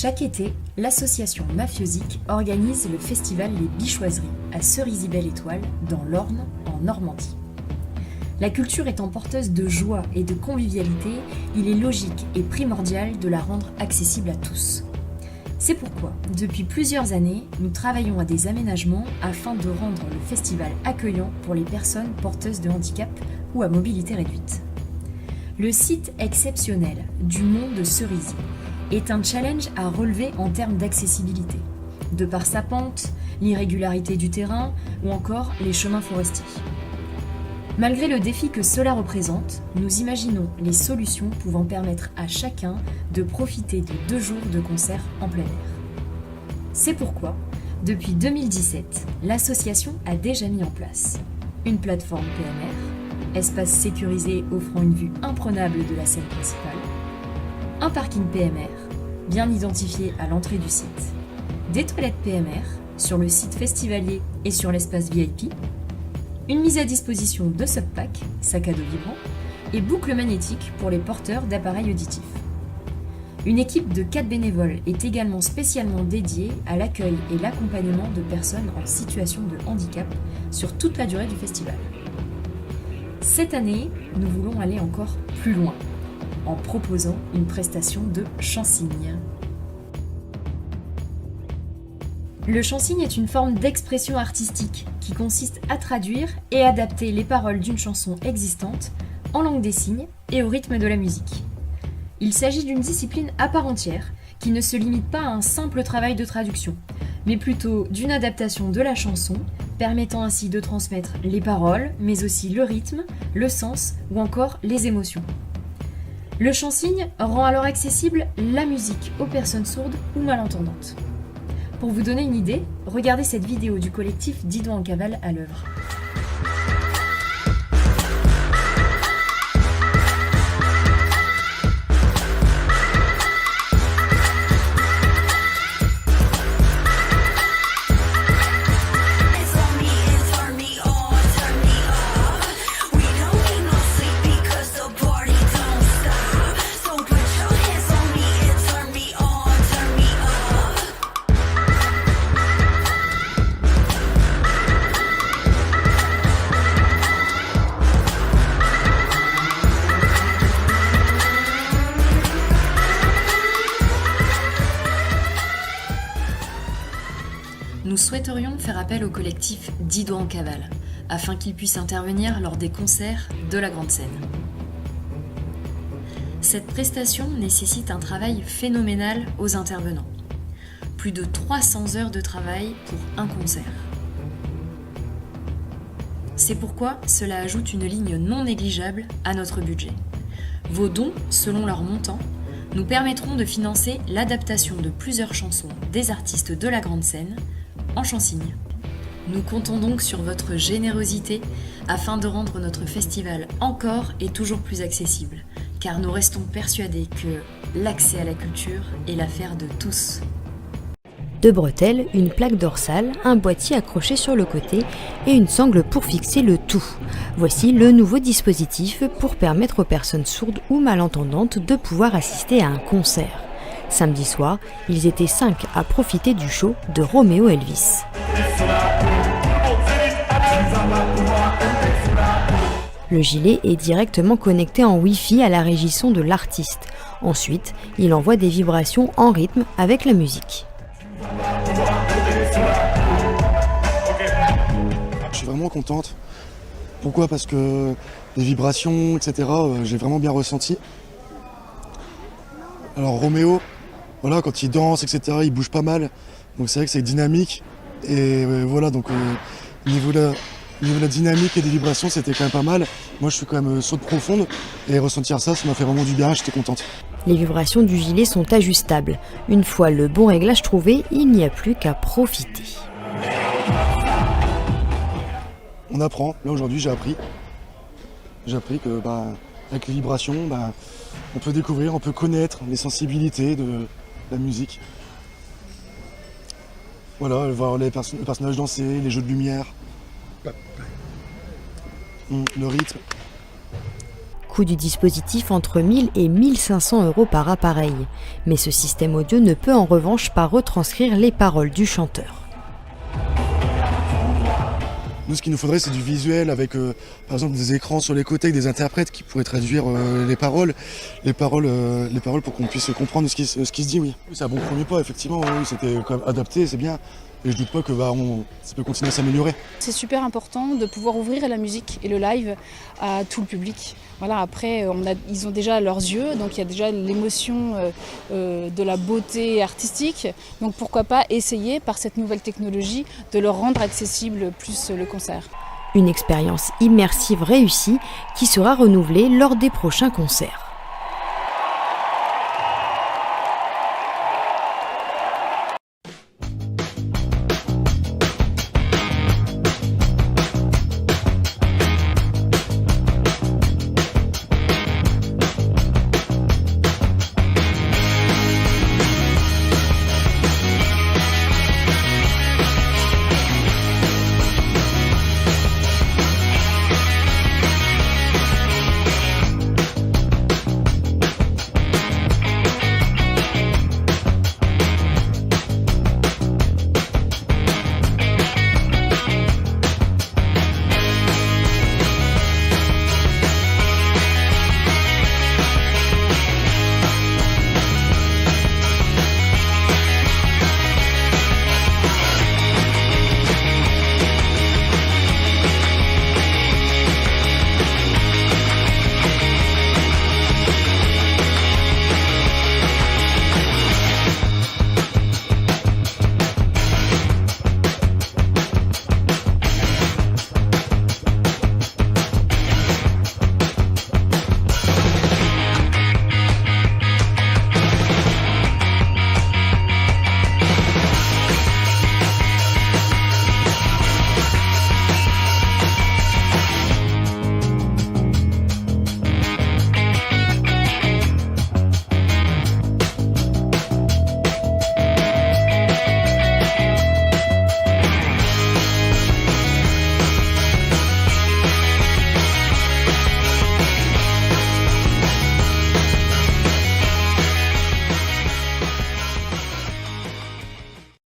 Chaque été, l'association Mafiosique organise le festival Les Bichoiseries à Cerisy-Belle-Étoile, dans l'Orne, en Normandie. La culture étant porteuse de joie et de convivialité, il est logique et primordial de la rendre accessible à tous. C'est pourquoi, depuis plusieurs années, nous travaillons à des aménagements afin de rendre le festival accueillant pour les personnes porteuses de handicap ou à mobilité réduite. Le site exceptionnel du Mont de Cerisy est un challenge à relever en termes d'accessibilité, de par sa pente, l'irrégularité du terrain ou encore les chemins forestiers. Malgré le défi que cela représente, nous imaginons les solutions pouvant permettre à chacun de profiter de 2 jours de concert en plein air. C'est pourquoi, depuis 2017, l'association a déjà mis en place une plateforme PMR, espace sécurisé offrant une vue imprenable de la scène principale, un parking PMR, bien identifié à l'entrée du site, des toilettes PMR sur le site festivalier et sur l'espace VIP, une mise à disposition de subpack, sac à dos vibrant, et boucles magnétiques pour les porteurs d'appareils auditifs. Une équipe de 4 bénévoles est également spécialement dédiée à l'accueil et l'accompagnement de personnes en situation de handicap sur toute la durée du festival. Cette année, nous voulons aller encore plus loin, en proposant une prestation de chant-signe. Le chant-signe est une forme d'expression artistique qui consiste à traduire et adapter les paroles d'une chanson existante en langue des signes et au rythme de la musique. Il s'agit d'une discipline à part entière qui ne se limite pas à un simple travail de traduction, mais plutôt d'une adaptation de la chanson, permettant ainsi de transmettre les paroles, mais aussi le rythme, le sens ou encore les émotions. Le chant-signe rend alors accessible la musique aux personnes sourdes ou malentendantes. Pour vous donner une idée, regardez cette vidéo du collectif Didot en cavale à l'œuvre. Nous souhaiterions faire appel au collectif Didot en cavale, afin qu'il puisse intervenir lors des concerts de la grande scène. Cette prestation nécessite un travail phénoménal aux intervenants. Plus de 300 heures de travail pour un concert. C'est pourquoi cela ajoute une ligne non négligeable à notre budget. Vos dons, selon leur montant, nous permettront de financer l'adaptation de plusieurs chansons des artistes de la grande scène en chant-signe. Nous comptons donc sur votre générosité afin de rendre notre festival encore et toujours plus accessible, car nous restons persuadés que l'accès à la culture est l'affaire de tous. 2 bretelles, une plaque dorsale, un boîtier accroché sur le côté et une sangle pour fixer le tout. Voici le nouveau dispositif pour permettre aux personnes sourdes ou malentendantes de pouvoir assister à un concert. Samedi soir, ils étaient 5 à profiter du show de Roméo Elvis. Le gilet est directement connecté en Wi-Fi à la régie son de l'artiste. Ensuite, il envoie des vibrations en rythme avec la musique. Je suis vraiment contente. Pourquoi ? Parce que les vibrations, etc., j'ai vraiment bien ressenti. Alors Roméo, voilà, quand il danse, etc., il bouge pas mal. Donc c'est vrai que c'est dynamique. Et voilà, donc au niveau de la dynamique et des vibrations, c'était quand même pas mal. Moi, je suis quand même sourde profonde. Et ressentir ça m'a fait vraiment du bien, j'étais contente. Les vibrations du gilet sont ajustables. Une fois le bon réglage trouvé, il n'y a plus qu'à profiter. On apprend. Là, aujourd'hui, j'ai appris. J'ai appris que, avec les vibrations, on peut découvrir, on peut connaître les sensibilités de la musique. Voilà, voir les personnages danser, les jeux de lumière, le rythme. Coût du dispositif entre 1000 et 1500 € par appareil. Mais ce système audio ne peut en revanche pas retranscrire les paroles du chanteur. Nous, ce qu'il nous faudrait, c'est du visuel avec, par exemple, des écrans sur les côtés avec des interprètes qui pourraient traduire les paroles pour qu'on puisse comprendre ce qui se dit, oui. C'est un bon premier pas, effectivement, oui, c'était quand même adapté, c'est bien. Et je doute pas que ça peut continuer à s'améliorer. C'est super important de pouvoir ouvrir la musique et le live à tout le public. Voilà, après, ils ont déjà leurs yeux, donc il y a déjà l'émotion de la beauté artistique. Donc pourquoi pas essayer, par cette nouvelle technologie, de leur rendre accessible plus le concert. Une expérience immersive réussie qui sera renouvelée lors des prochains concerts.